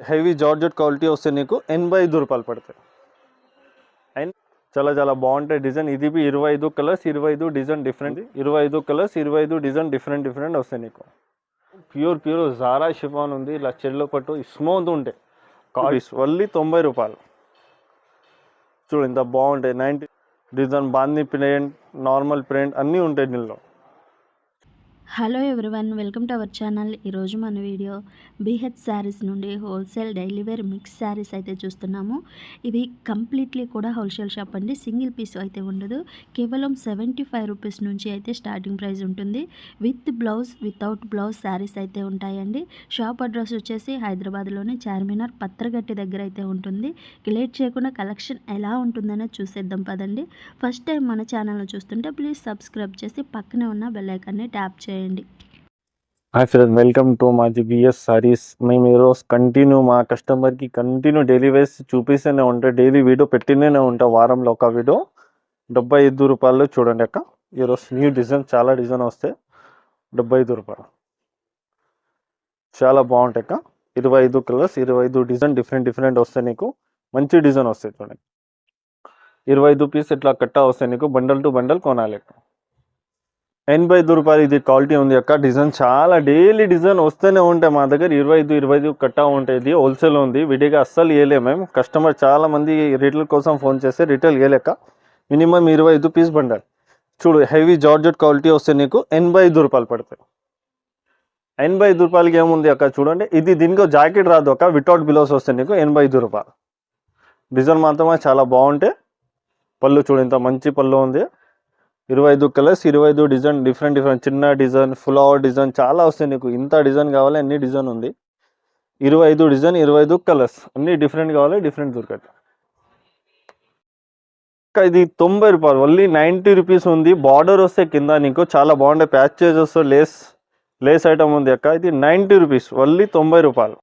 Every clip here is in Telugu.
హెవీ జార్జెట్ క్వాలిటీ వస్తే నీకు 85 రూపాయలు పడతాయి. అండ్ చాలా చాలా బాగుంటాయి డిజైన్. ఇది 25 colours, 25 design different, 25 colours, 25 design different వస్తాయి నీకు. ప్యూర్ జారా షిఫాన్ ఉంది, ఇలా చెల్లో పట్టు స్మూత్ ఉంటాయి. కాస్ట్ ఓన్లీ 90 రూపాయలు. చూడు ఇంత బాగుంటాయి. 90 డిజైన్, బాందీ ప్రింట్, నార్మల్ ప్రింట్ అన్నీ ఉంటాయి దీనిలో. Hello everyone, welcome to our channel. ఈరోజు మన వీడియో బీహెచ్ శారీస్ నుండి wholesale daily wear mix saris అయితే చూస్తున్నాము. ఇవి కంప్లీట్లీ కూడా హోల్సేల్ షాప్ అండి. సింగిల్ పీస్ అయితే ఉండదు. కేవలం 75 రూపీస్ నుంచి అయితే స్టార్టింగ్ ప్రైస్ ఉంటుంది. With blouse, without blouse saris అయితే ఉంటాయండి. షాప్ అడ్రస్ వచ్చేసి హైదరాబాద్లోని చార్మినార్ పత్రగట్టి దగ్గర అయితే ఉంటుంది. లేట్ చేయకుండా కలెక్షన్ ఎలా ఉంటుందనే చూసేద్దాం పదండి. ఫస్ట్ టైం మన ఛానల్ని చూస్తుంటే ప్లీజ్ సబ్స్క్రైబ్ చేసి పక్కనే ఉన్న బెల్ ఐకాన్ని ట్యాప్ చేయండి. హాయ్ ఫ్రెండ్స్, వెల్కమ్ టు మాది బిఎస్ సారీస్. మేము ఈరోజు కంటిన్యూ మా కస్టమర్కి డైలీ వేస్ చూపిస్తూనే ఉంటాం. డైలీ వీడియో పెట్టినే ఉంటాం, వారంలో ఒక వీడియో. 75 రూపాయలు చూడండి అక్క. ఈరోజు న్యూ డిజైన్, చాలా డిజైన్ వస్తాయి. 75 రూపాయలు చాలా బాగుంటాయి అక్క. 25 కలర్స్, 25 డిజైన్ డిఫరెంట్ వస్తాయి నీకు. మంచి డిజైన్ వస్తాయి చూడండి. 25 పీస్ ఇట్లా కట్టా వస్తాయి నీకు. బండల్ టు బండల్ కొనాలి. 85 రూపాయలు ఇది క్వాలిటీ ఉంది అక్క. డిజైన్ చాలా డైలీ డిజైన్ వస్తూనే ఉంటాయి మా దగ్గర. 25 కట్టా ఉంటాయి. ఇది హోల్సేల్ ఉంది, విడిగా అస్సలు ఇవ్వలేము మేము. కస్టమర్ చాలా మంది రిటైల్ కోసం ఫోన్ చేస్తే రిటైల్ ఇవ్వలేక మినిమం 25 పీస్ బండల్. చూడు హెవీ జార్జెట్ క్వాలిటీ వస్తే నీకు 85 రూపాయలు పడతాయి. 85 రూపాయలకి ఏముంది అక్క చూడండి. ఇది దీనికి జాకెట్ రాదు అక్క, వితౌట్ బిలోస్ వస్తే నీకు 85 రూపాయలు. డిజైన్ మాత్రమే చాలా బాగుంటాయి. పళ్ళు చూడు ఇంత మంచి పళ్ళు ఉంది. 25 కలర్స్, 25 డిజైన్ డిఫరెంట్ చిన్న డిజైన్, ఫ్లవర్ డిజైన్ చాలా వస్తాయి నీకు. ఇంత డిజైన్ కావాలి, అన్ని డిజైన్ ఉంది. 25 డిజైన్, 25 కలర్స్, అన్ని డిఫరెంట్ కావాలి, డిఫరెంట్ దొరకదు. ఇది 90 రూపాయలు, ఓన్లీ 90 రూపీస్ ఉంది. బార్డర్ వస్తే కింద నీకు చాలా బాగుంటాయి. ప్యాచెస్ వస్తే లేస్ ఐటమ్ ఉంది అక్క. ఇది 90 రూపీస్, ఓన్లీ 90 రూపాయలు.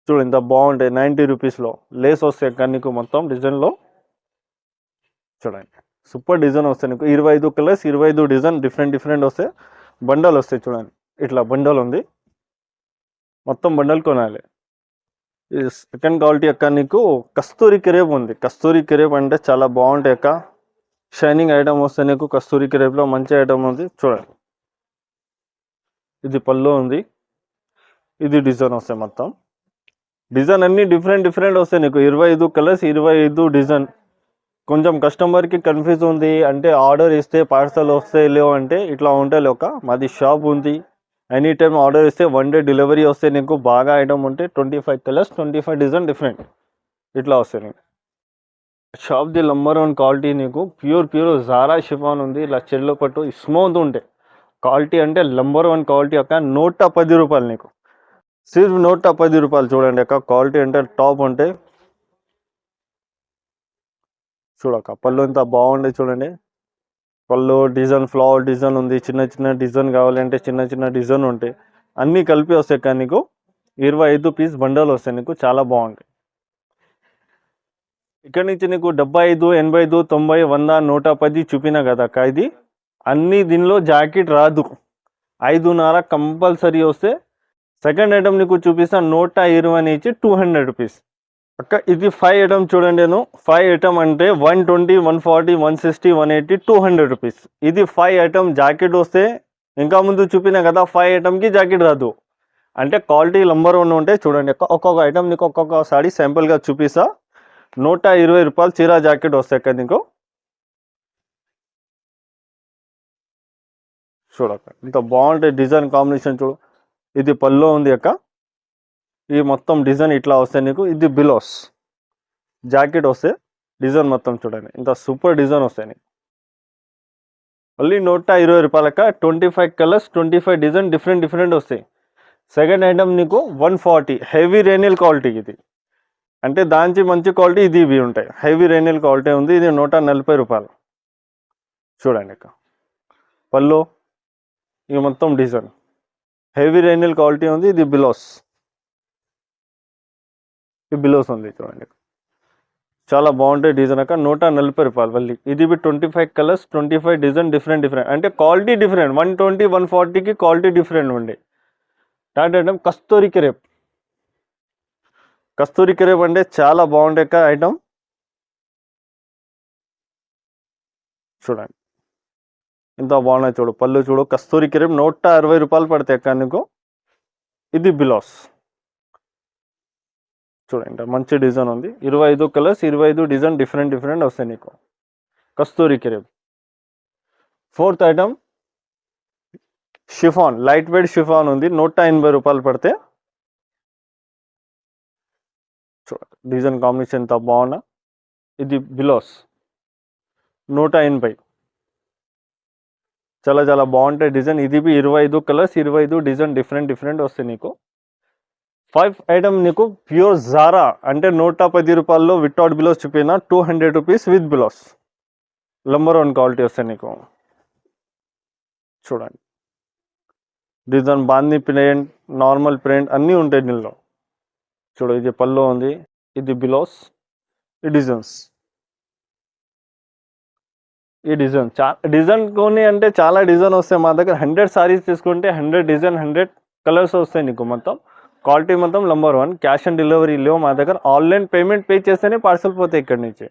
చూడు ఇంత బాగుంటాయి. 90 రూపీస్లో లేస్ వస్తాయి అక్క నీకు. మొత్తం డిజైన్లో చూడండి, సూపర్ డిజైన్ వస్తాయి నీకు. 25 కలర్స్, 25 డిజైన్ డిఫరెంట్ వస్తాయి. బండల్ వస్తాయి చూడండి. ఇట్లా బండల్ ఉంది, మొత్తం బండల్ కొనాలి. ఇది సెకండ్ క్వాలిటీ అక్క నీకు. కస్తూరి క్రేప్ ఉంది. కస్తూరి క్రేప్ అంటే చాలా బాగుంటాయి అక్క. షైనింగ్ ఐటమ్ వస్తాయి నీకు. కస్తూరి క్రేప్లో మంచి ఐటమ్ ఉంది చూడండి. ఇది పళ్ళు ఉంది. ఇది డిజైన్ వస్తాయి. మొత్తం డిజైన్ అన్ని డిఫరెంట్ వస్తాయి నీకు. 25 కలర్స్, 25 డిజైన్. కొంచెం కస్టమర్కి కన్ఫ్యూజ్ ఉంది అంటే, ఆర్డర్ ఇస్తే పార్సల్ వస్తే లేవు అంటే ఇట్లా ఉంటాయి ఒక. మాది షాప్ ఉంది, ఎనీ టైం ఆర్డర్ ఇస్తే 1 డే డెలివరీ వస్తే నీకు. బాగా ఐటమ్ ఉంటే 25 కలర్స్, 25 డిజైన్ డిఫరెంట్ ఇట్లా వస్తాయి నీకు. షాప్ది నంబర్ 1 క్వాలిటీ నీకు. ప్యూర్ జారా షిఫాన్ ఉంది, ఇలా చెల్లో పట్టు స్మూత్ ఉంటాయి. క్వాలిటీ అంటే నంబర్ 1 క్వాలిటీ అక్క. 110 రూపాయలు నీకు. సిర్ఫ్ 110 రూపాయలు చూడండి అక్క. క్వాలిటీ అంటే టాప్ ఉంటాయి. చూడక పళ్ళు ఇంత బాగుండే చూడండి. పళ్ళు డిజైన్, ఫ్లవర్ డిజైన్ ఉంది. చిన్న డిజైన్ కావాలంటే చిన్న డిజైన్ ఉంటాయి. అన్నీ కలిపి వస్తాయి కానీ నీకు. 25 పీస్ బండల్ వస్తాయి నీకు. చాలా బాగుంటాయి. ఇక్కడ నుంచి నీకు 75, 85, 90, 100, 110 చూపినా కదా అక్క. ఇది అన్నీ దీనిలో జాకెట్ రాదు. 5.5 కంపల్సరీ వస్తే. సెకండ్ ఐటమ్ నీకు చూపిస్తా. 120 నుంచి 200 రూపీస్ అక్క. ఇది 5 ఐటమ్ చూడండి. నేను 5 ఐటమ్ అంటే 120, 140, 160, 180, 200 రూపీస్. ఇది 5 ఐటమ్ జాకెట్ వస్తే. ఇంకా ముందు చూపినా కదా 5 ఐటమ్కి జాకెట్ రాదు అంటే క్వాలిటీ నంబర్ 1 ఉంటే చూడండి అక్క. ఒక్కొక్క ఐటమ్ నీకు ఒక్కొక్క సారీ శాంపుల్గా చూపిస్తా. 120 రూపాయలు చీర జాకెట్ వస్తాయి అక్క నీకు. చూడక్క ఇంత బాగుంటాయి డిజైన్ కాంబినేషన్ చూడు. ఇది పళ్ళు ఉంది అక్క. ఈ మొత్తం డిజైన్ ఇట్లా వస్తాయి నీకు. ఇది బిలోస్ జాకెట్ వస్తే డిజైన్ మొత్తం చూడండి. ఇంత సూపర్ డిజైన్ వస్తాయి నీకు. మళ్ళీ 120 రూపాయలక. 25 కలర్స్, 25 డిజైన్ డిఫరెంట్ వస్తాయి. సెకండ్ ఐటమ్ నీకు 140 హెవీ రేనియల్ క్వాలిటీ. ఇది అంటే దానికి మంచి క్వాలిటీ ఇది ఇవి ఉంటాయి. హెవీ రేనియల్ క్వాలిటీ ఉంది. ఇది 140 రూపాయలు చూడండి అక్క. పళ్ళు ఇవి మొత్తం డిజైన్ హెవీ రేనియల్ క్వాలిటీ ఉంది. ఇది బిలోస్ ఉంది చూడండి. చాలా బాగుంటాయి డిజైన్ అక్క. 140 రూపాయలు. మళ్ళీ ఇది 25 కలర్స్, 25 డిజైన్ డిఫరెంట్ అంటే క్వాలిటీ డిఫరెంట్. 120, 140కి క్వాలిటీ డిఫరెంట్ ఉండే. థర్డ్ ఐటమ్ కస్తూరి క్రేప్. కస్తూరి క్రేప్ అంటే చాలా బాగుండే అక్క ఐటమ్. చూడండి ఎంత బాగున్నాయి చూడు, పళ్ళు చూడు. కస్తూరి క్రేప్ 160 రూపాయలు పడతాయి అక్క నీకు. ఇది బిలాస్ చూడండి, మంచి డిజైన్ ఉంది. 25 కలర్స్, 25 డిజైన్ డిఫరెంట్ వస్తాయి నీకు. Kasturi crepe. Fourth item chiffon, light weight chiffon ఉంది. 180 రూపాయలు పడితే. చూడండి డిజైన్ కాంబినేషన్ ఎంత బాగున్నా. ఇది బిలాస్ 180, చాలా బాగుంటాయి డిజైన్. ఇది 25 కలర్స్, 25 డిజైన్ డిఫరెంట్ వస్తాయి నీకు. 5 ఐటమ్ నీకు ప్యూర్ జారా అంటే 110 రూపాయల్లో వితౌట్ బిలాస్ చూపిన 200 రూపీస్ విత్ బిలాస్. నంబర్ 1 క్వాలిటీ వస్తాయి నీకు. చూడండి డిజైన్ బాందీ ప్రింట్, నార్మల్ ప్రింట్ అన్నీ ఉంటాయి దీనిలో. చూడు ఇది పళ్ళు ఉంది, ఇది బిలాస్. ఈ డిజైన్స్, ఈ డిజైన్ కొని అంటే చాలా డిజైన్ వస్తాయి మా దగ్గర. 100 సారీస్ తీసుకుంటే 100 డిజైన్, 100 కలర్స్ వస్తాయి నీకు. మొత్తం క్వాలిటీ మొత్తం నంబర్ 1. క్యాష్ ఆన్ డెలివరీ లేవు మా దగ్గర. ఆన్లైన్ పేమెంట్ పే చేస్తేనే పార్సల్ పోతాయి ఇక్కడి నుంచి.